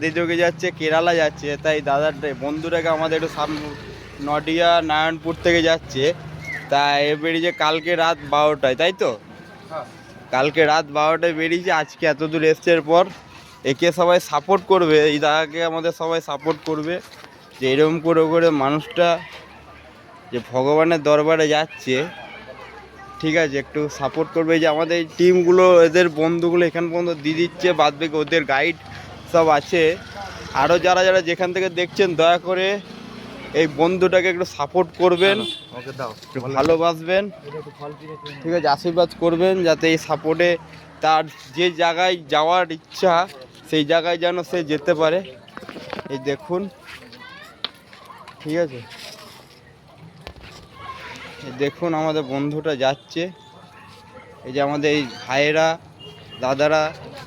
দেজোগে যাচ্ছে, কেরালা যাচ্ছে, তাই দাদার বন্ধুটাকে আমাদের একটু নডিয়া নারায়ণপুর থেকে যাচ্ছে, তাই বেরিয়েছে কালকে রাত 12টায়, তাই তো? কালকে রাত 12টায় বেরিয়েছে, আজকে এত দূর এসছের পর একে সবাই সাপোর্ট করবে, এই দাদাকে আমাদের সবাই সাপোর্ট করবে যে এরকম করে করে মানুষটা যে ভগবানের দরবারে যাচ্ছে, ঠিক আছে, একটু সাপোর্ট করবে। যে আমাদের এই টিমগুলো, এদের বন্ধুগুলো এখান পর্যন্ত দিয়ে দিচ্ছে, বাদ বাকি ওদের গাইড সব আছে। আরও যারা যারা যেখান থেকে দেখছেন দয়া করে এই বন্ধুটাকে একটু সাপোর্ট করবেন, ওকে দাও, একটু ভালোবাসবেন, ঠিক আছে, আশীর্বাদ করবেন যাতে এই সাপোর্টে তার যে জায়গায় যাওয়ার ইচ্ছা সেই জায়গায় যেন সে যেতে পারে। এই দেখুন, ঠিক আছে, এই দেখুন আমাদের বন্ধুটা যাচ্ছে। এই যে আমাদের এই ভাইয়েরা দাদারা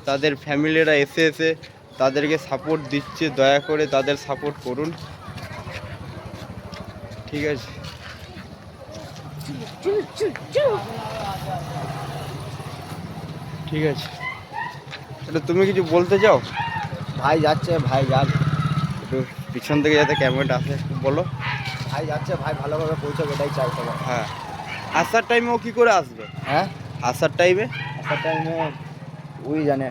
তাদের ফ্যামিলিরা এসে এসে তাদেরকে সাপোর্ট দিচ্ছে, দয়া করে তাদের সাপোর্ট করুন, ঠিক আছে। ঠিক আছে, এটা তুমি কিছু বলতে চাও? ভাই যাচ্ছে, ভাই যাক, একটু পিছন থেকে যাতে ক্যামেরাটা আসে একটু বলো। ভাই যাচ্ছে, ভাই ভালোভাবে পৌঁছাবে, এটাই চাই সবাই। হ্যাঁ, আসার টাইমে ও কী করে আসবে? হ্যাঁ, আসার টাইমে একটা টাইমে ওই জানে,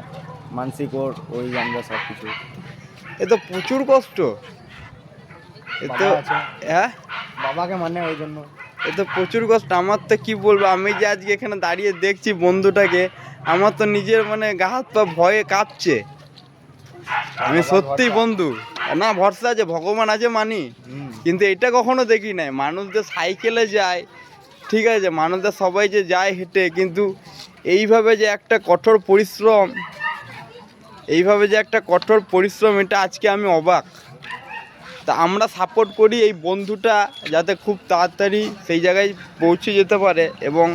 মানসিক ওর ওই জানবে সব কিছু। এ তো প্রচুর কষ্ট, এ তো, বাবা আছে। হ্যাঁ, বাবাকে মানে ওই জন্য। এ তো প্রচুর কষ্ট। আমার তো কি বলবো, আমি যে আজকে এখানে দাঁড়িয়ে দেখছি বন্ধুটাকে, আমার তো নিজের মানে গা হাত পা ভয়ে কাঁপছে। আমি সত্যিই বন্ধু, না ভরসা আছে, ভগবান আছে মানি, কিন্তু এটা কখনো দেখি নাই। মানুষদের সাইকেলে যায়, ঠিক আছে, মানুষদের সবাই যে যায় হেঁটে, কিন্তু এইভাবে যে একটা কঠোর পরিশ্রম, এটা আজকে আমি অবাক। তা আমরা সাপোর্ট করি এই বন্ধুটা যাতে খুব তাড়াতাড়ি সেই জায়গায় পৌঁছে যেতে পারে এবং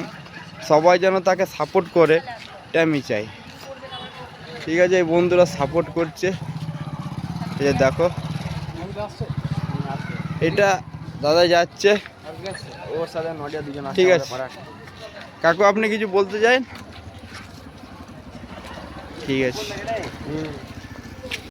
সবাই যেন তাকে সাপোর্ট করে, এটা আমি চাই, ঠিক আছে। এই বন্ধুরা সাপোর্ট করছে, এই যে দেখো, এটা দাদা যাচ্ছে, ওর সাথে নডিয়া দুজন আছে, ঠিক আছে। কাকু আপনি কিছু বলতে চান? ঠিক আছে।